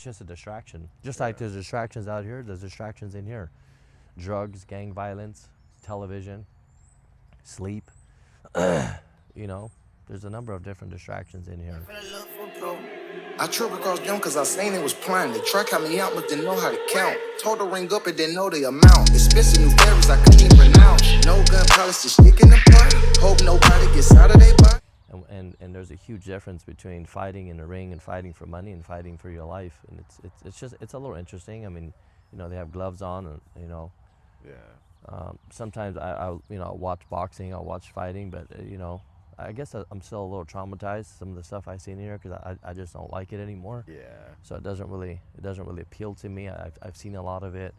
It's just a distraction. Just like there's distractions out here, there's distractions in here. Drugs, gang violence, television, sleep. You know, there's a number of different distractions in here. I truck across them cause I seen it was planned. The truck had me out but didn't know how to count. Told her ring up and didn't know the amount. Expensive new berries I couldn't even pronounce. No gun polish just stick in the pot. Hope nobody gets out of their body. And there's a huge difference between fighting in the ring and fighting for money and fighting for your life. And it's a little interesting. I mean, you know, they have gloves on, and you know. Yeah. Sometimes I you know, watch boxing, I'll watch fighting, but you know, I guess I'm still a little traumatized. Some of the stuff I see in here because I just don't like it anymore. Yeah. So it doesn't really appeal to me. I've seen a lot of it.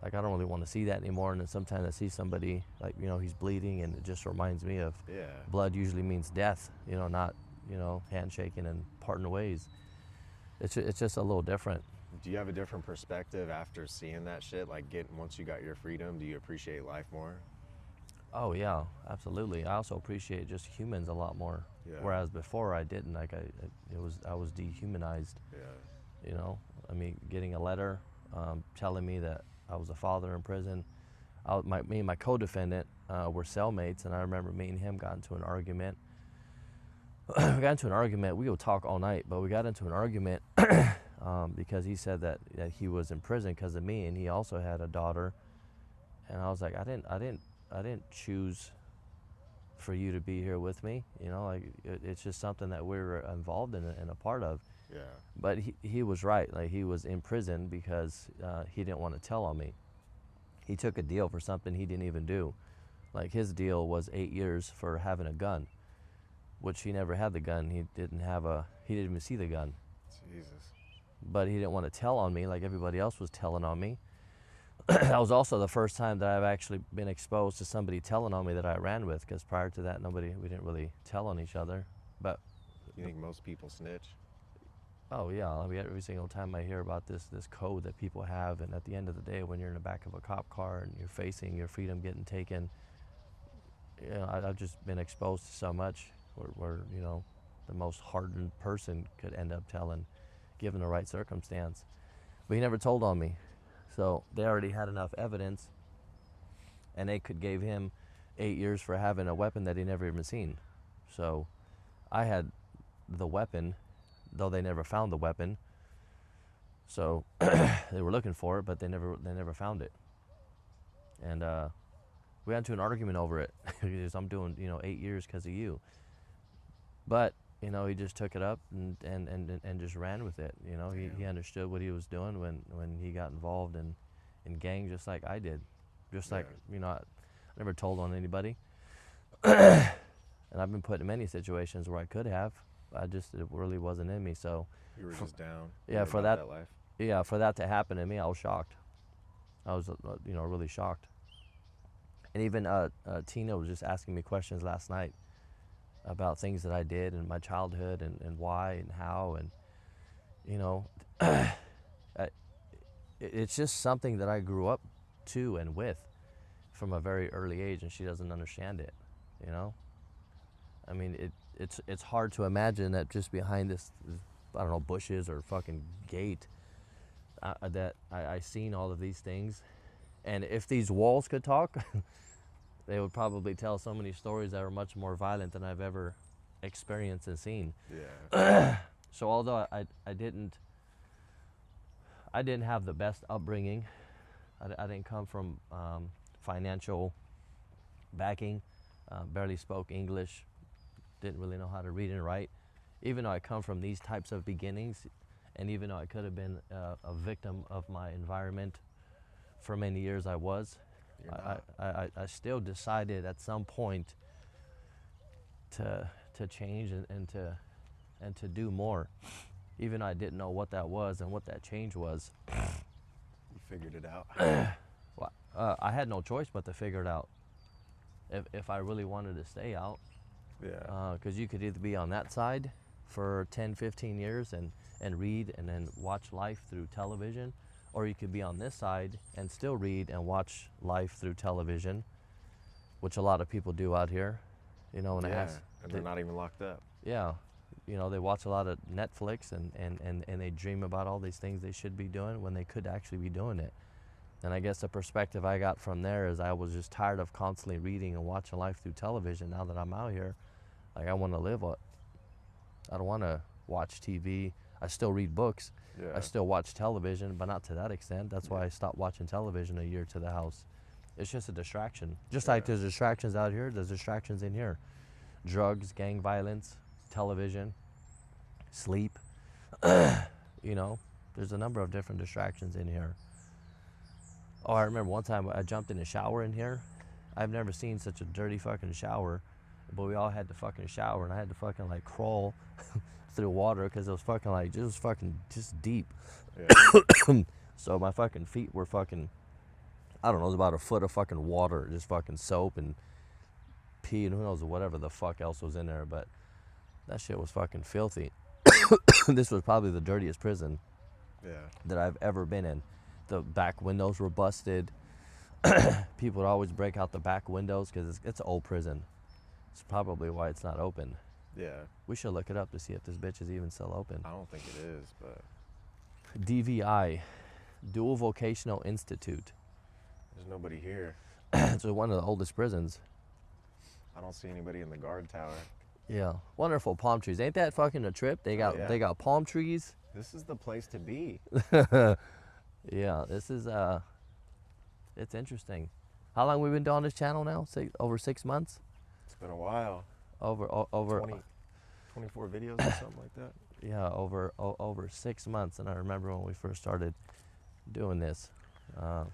Like I don't really want to see that anymore. And then sometimes I see somebody like, you know, he's bleeding, and it just reminds me of blood usually means death. You know, not, you know, handshaking and parting ways. It's just a little different. Do you have a different perspective after seeing that shit? Like, once you got your freedom, do you appreciate life more? Oh yeah, absolutely. I also appreciate just humans a lot more. Yeah. Whereas before I didn't. Like I was dehumanized. Yeah. You know, I mean, getting a letter telling me that I was a father in prison. Me and my co-defendant were cellmates, and I remember me and him got into an argument. We would talk all night, but we got into an argument because he said that he was in prison because of me, and he also had a daughter. And I was like, I didn't choose for you to be here with me. You know, like it's just something that we were involved in and a part of. Yeah. But he was right. Like he was in prison because he didn't want to tell on me. He took a deal for something he didn't even do. Like his deal was 8 years for having a gun, which he never had the gun. He didn't even see the gun. Jesus. But he didn't want to tell on me like everybody else was telling on me. That was also the first time that I've actually been exposed to somebody telling on me that I ran with, because prior to that, we didn't really tell on each other. But you think most people snitch? Oh yeah, I mean, every single time I hear about this code that people have, and at the end of the day, when you're in the back of a cop car and you're facing your freedom getting taken, you know, I've just been exposed to so much where you know, the most hardened person could end up telling, given the right circumstance. But he never told on me, so they already had enough evidence, and they gave him 8 years for having a weapon that he never even seen. So I had the weapon, though they never found the weapon. So they were looking for it, but they never found it. And we got into an argument over it because I'm doing, you know, 8 years because of you. But you know, he just took it up and just ran with it. You know, he understood what he was doing when he got involved in gang, just like I did. Just like, you know, I never told on anybody. And I've been put in many situations where I could have. It really wasn't in me. So you were just down. Yeah, for that life. Yeah, for that to happen to me, I was shocked. I was, you know, really shocked. And even Tina was just asking me questions last night about things that I did in my childhood and why and how, and you know, it's just something that I grew up to and with from a very early age, and she doesn't understand it. You know, I mean, it's hard to imagine that just behind this, I don't know, bushes or fucking gate, that I seen all of these things. And if these walls could talk, they would probably tell so many stories that are much more violent than I've ever experienced and seen. Yeah. So although I didn't have the best upbringing, I didn't come from financial backing, barely spoke English, didn't really know how to read and write. Even though I come from these types of beginnings, and even though I could have been a victim of my environment for many years, I still decided at some point to change and to do more. Even though I didn't know what that was and what that change was. You figured it out. Well, I had no choice but to figure it out. If I really wanted to stay out. Yeah. Because you could either be on that side for 10, 15 years and read and then watch life through television, or you could be on this side and still read and watch life through television, which a lot of people do out here. You know, and they're not even locked up. Yeah, you know, they watch a lot of Netflix and they dream about all these things they should be doing when they could actually be doing it. And I guess the perspective I got from there is I was just tired of constantly reading and watching life through television. Now that I'm out here, like I want to live what I don't want to watch TV. I still read books. Yeah. I still watch television, but not to that extent. That's why I stopped watching television a year to the house. It's just a distraction. Just like there's distractions out here, there's distractions in here. Drugs, gang violence, television, sleep. You know, there's a number of different distractions in here. Oh, I remember one time I jumped in a shower in here. I've never seen such a dirty fucking shower, but we all had to fucking shower, and I had to fucking like crawl through water because it was fucking like just deep. Yeah. So my fucking feet were fucking, I don't know, it was about a foot of fucking water, just fucking soap and pee and who knows whatever the fuck else was in there, but that shit was fucking filthy. This was probably the dirtiest prison that I've ever been in. The back windows were busted. People would always break out the back windows because it's an old prison. It's probably why it's not open. Yeah. We should look it up to see if this bitch is even still open. I don't think it is, but DVI, Dual Vocational Institute. there's nobody here. It's one of the oldest prisons. I don't see anybody in the guard tower. Yeah, wonderful palm trees. Ain't that fucking a trip? They got palm trees. This is the place to be. Yeah, this is it's interesting. How long we been doing this channel now? Over 6 months? It's been a while. Over 24 videos or something like that. Yeah, over 6 months. And I remember when we first started doing this. That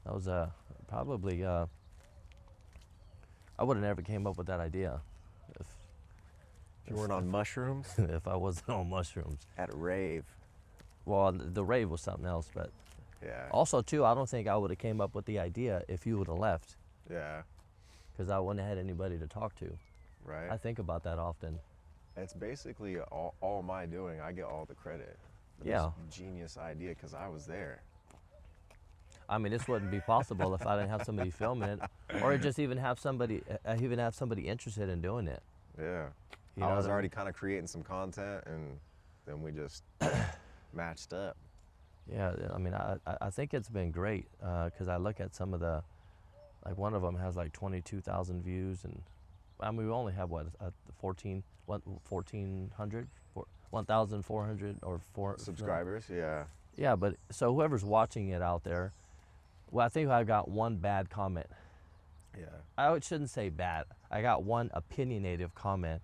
was probably I would have never came up with that idea If you weren't on mushrooms if I wasn't on mushrooms. at a rave. Well, the rave was something else, but Yeah. also too, I don't think I would have came up with the idea if you would have left, Yeah. because I wouldn't have had anybody to talk to. Right. I think about that often. It's basically all my doing. I get all the credit for Yeah. this genius idea because I was there. I mean, this wouldn't be possible if I didn't have somebody filming it, or just even have somebody interested in doing it. Yeah. You I know was what I already kind of creating some content, and then we just matched up. Yeah, I mean, I think it's been great because I look at some of the, like one of them has like 22,000 views, and I mean we only have what 1,400 or four Subscribers, yeah. Yeah, but so whoever's watching it out there, well, I think I got one bad comment. Yeah. I shouldn't say bad. I got one opinionative comment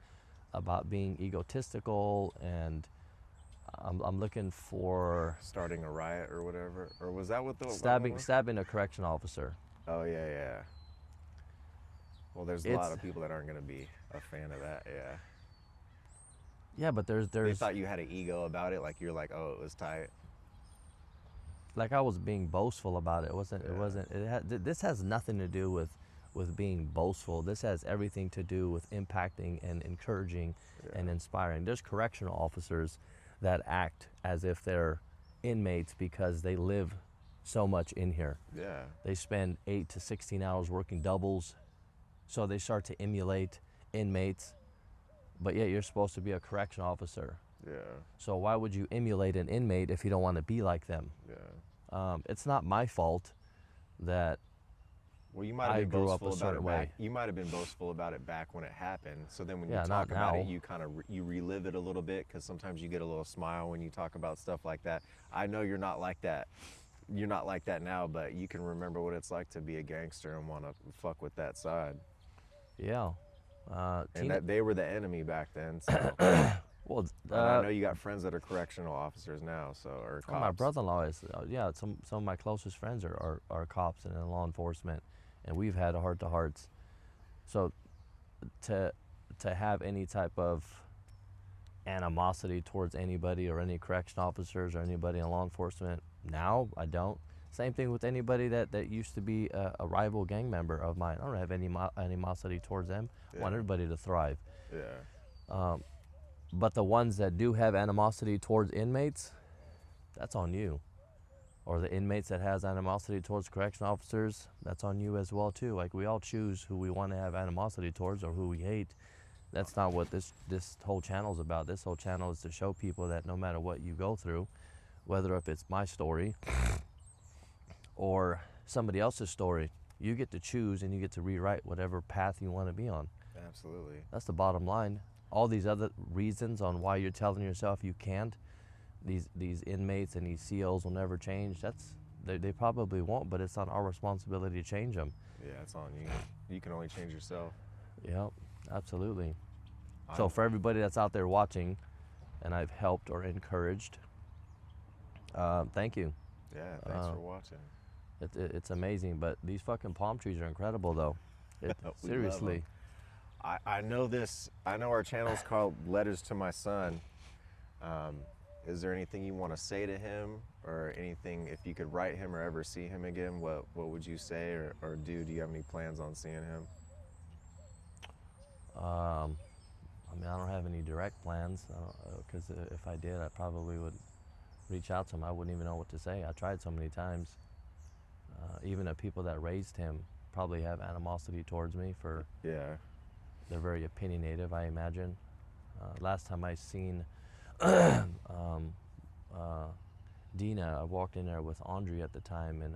about being egotistical, and I'm looking for Starting a riot or whatever. Or was that what the stabbing a correction officer. Oh yeah, yeah. Well, there's a lot of people that aren't gonna be a fan of that, yeah. Yeah, but there's They thought you had an ego about it, like you're like, oh, it was tight. like I was being boastful about it. This has nothing to do with being boastful. This has everything to do with impacting and encouraging and inspiring. There's correctional officers that act as if they're inmates because they live so much in here. Yeah. They spend 8 to 16 hours working doubles, so they start to emulate inmates, but yet you're supposed to be a correction officer. Yeah. So why would you emulate an inmate if you don't want to be like them? Yeah. It's not my fault that Well, you might have I been grew up boastful a about certain it way. back. You might have been boastful about it back when it happened. So then when you Yeah, talk not about it, now. you kind of you relive it a little bit because sometimes you get a little smile when you talk about stuff like that. I know you're not like that. You're not like that now, but you can remember what it's like to be a gangster and want to fuck with that side. Yeah. And that they were the enemy back then. So. Well, And I know you got friends that are correctional officers now, so or cops. my brother-in-law is, some of my closest friends are cops and in law enforcement, and we've had heart-to-hearts. So to have any type of animosity towards anybody or any correction officers or anybody in law enforcement, now I don't. Same thing with anybody that used to be a rival gang member of mine. I don't have any animosity towards them. I want everybody to thrive. Yeah. But the ones that do have animosity towards inmates, that's on you. Or the inmates that has animosity towards correction officers, that's on you as well too. Like we all choose who we want to have animosity towards or who we hate. That's not what this whole channel is about. This whole channel is to show people that no matter what you go through, whether if it's my story or somebody else's story, you get to choose and you get to rewrite whatever path you want to be on. Absolutely. That's the bottom line. All these other reasons on why you're telling yourself you can't, these inmates and these COs will never change. They probably won't, but it's not our responsibility to change them. Yeah, it's on you. You can only change yourself. Yep, absolutely. So for everybody that's out there watching, and I've helped or encouraged, thank you. Yeah, thanks for watching. It's amazing, but these fucking palm trees are incredible, though. We love 'em. Seriously. I know this. I know our channel's called Letters to My Son. Is there anything you want to say to him, or anything, if you could write him or ever see him again, what would you say or do? Do you have any plans on seeing him? I mean, I don't have any direct plans, because if I did, I probably would reach out to him. I wouldn't even know what to say. I tried so many times. Even the people that raised him probably have animosity towards me for. Yeah. They're very opinionative, I imagine. Last time I seen Dina, I walked in there with Andre at the time, and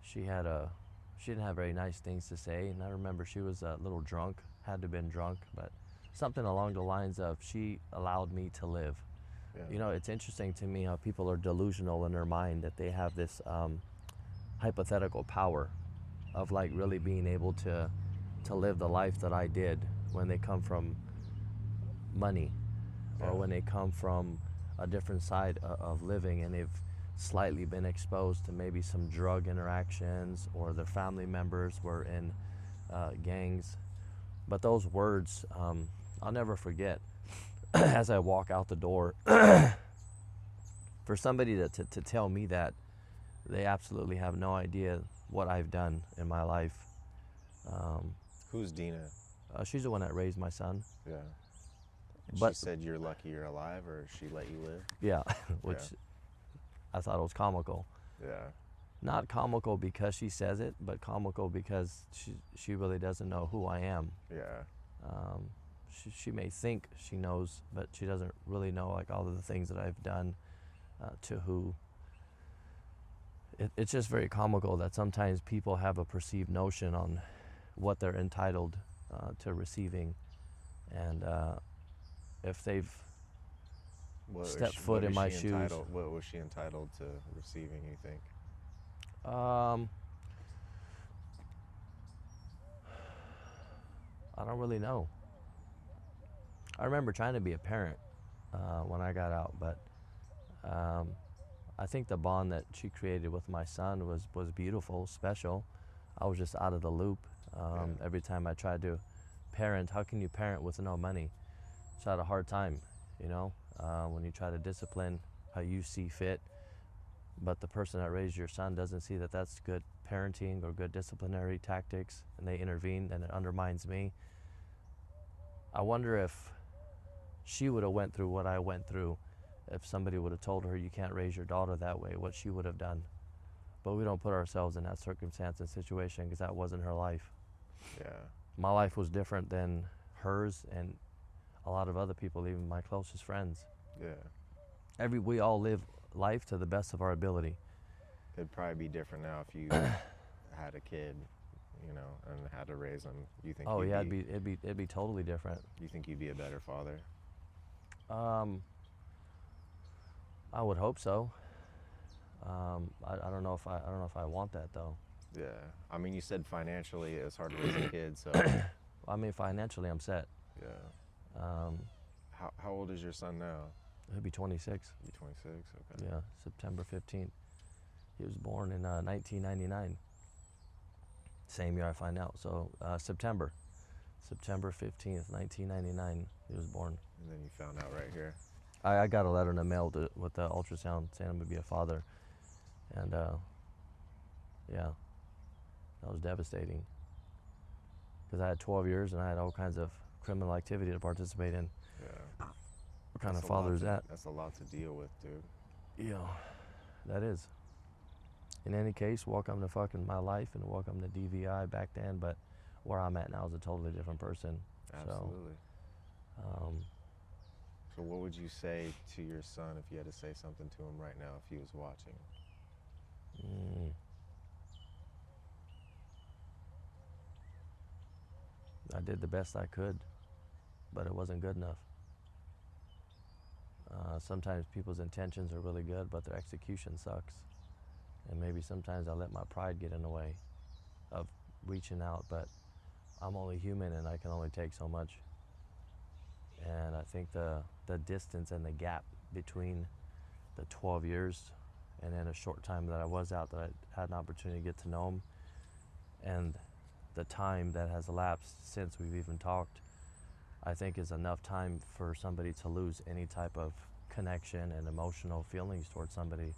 she didn't have very nice things to say. And I remember she was a little drunk, had to have been drunk, but something along the lines of, she allowed me to live. Yeah. You know, it's interesting to me how people are delusional in their mind that they have this hypothetical power of like really being able to live the life that I did when they come from money, or when they come from a different side of living and they've slightly been exposed to maybe some drug interactions, or their family members were in gangs. But those words, I'll never forget. As I walk out the door, for somebody to tell me that, they absolutely have no idea what I've done in my life. Who's Dina? She's the one that raised my son. Yeah. And But- she said you're lucky you're alive, or she let you live? Yeah, which I thought it was comical. Yeah. Not comical because she says it, but comical because she really doesn't know who I am. Yeah. She may think she knows, but she doesn't really know like all of the things that I've done to who. It's just very comical that sometimes people have a perceived notion on what they're entitled to receiving, and if they've stepped foot in my shoes. What was she entitled to receiving, you think? I don't really know. I remember trying to be a parent when I got out, but I think the bond that she created with my son was beautiful, special. I was just out of the loop. Every time I tried to parent, how can you parent with no money? It's had a hard time, you know, when you try to discipline how you see fit, but the person that raised your son doesn't see that that's good parenting or good disciplinary tactics, and they intervene, and it undermines me. I wonder if she would have went through what I went through, if somebody would have told her you can't raise your daughter that way, what she would have done. But we don't put ourselves in that circumstance and situation because that wasn't her life. Yeah. My life was different than hers and a lot of other people, even my closest friends. Yeah. We all live life to the best of our ability. It'd probably be different now if you had a kid, you know, and had to raise him. You think? Oh yeah, it'd be totally different. You think you'd be a better father? I would hope so. I don't know if I want that though. Yeah. I mean, you said financially it's hard to raise a kid, so. I mean, financially I'm set. Yeah. Um, How old is your son now? He'll be 26. He's 26. Okay. Yeah, September 15th. He was born in 1999. Same year I find out. So September 15th, 1999. He was born. And then you found out right here. I got a letter in the mail with the ultrasound saying I'm gonna be a father, and yeah, that was devastating. Because I had 12 years and I had all kinds of criminal activity to participate in. Yeah. What kind of father is that? That's a lot to deal with, dude. Yeah, that is. In any case, welcome to fucking my life and welcome to DVI back then, but where I'm at now is a totally different person. Absolutely. So what would you say to your son if you had to say something to him right now if he was watching? I did the best I could, but it wasn't good enough. Sometimes people's intentions are really good, but their execution sucks. And maybe sometimes I let my pride get in the way of reaching out, but I'm only human and I can only take so much. And I think the distance and the gap between the 12 years and then a short time that I was out that I had an opportunity to get to know him, and the time that has elapsed since we've even talked, I think is enough time for somebody to lose any type of connection and emotional feelings towards somebody.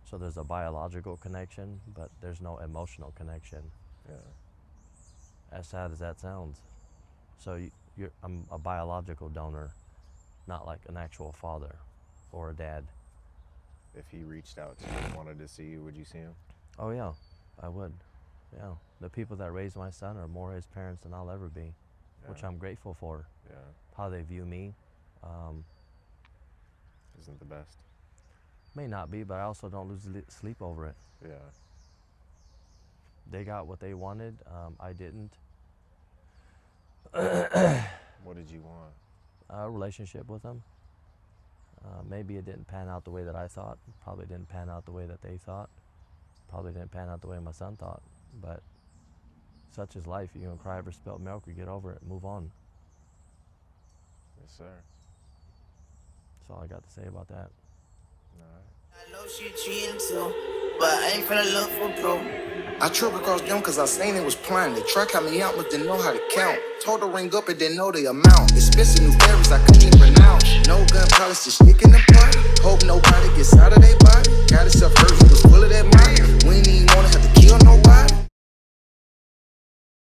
So there's a biological connection, but there's no emotional connection. Yeah. As sad as that sounds. So I'm a biological donor, not like an actual father or a dad. If he reached out to you and wanted to see you, would you see him? Oh yeah, I would. Yeah, the people that raised my son are more his parents than I'll ever be, which I'm grateful for. Yeah. How they view me. Isn't the best. May not be, but I also don't lose sleep over it. Yeah. They got what they wanted. I didn't. What did you want? A relationship with them. Maybe it didn't pan out the way that I thought. Probably didn't pan out the way that they thought. Probably didn't pan out the way my son thought. But such is life. You're gonna cry over spilt milk, or get over it, move on. Yes, sir. That's all I got to say about that. All right. I know she cheating too, but I ain't finna look for proof. I tripped across them cause I seen it was planned. The track had me out but didn't know how to count. Told her ring up and didn't know the amount. Expensive new berries I couldn't even pronounce. No gun polish, just sticking the part. Hope nobody gets out of their body.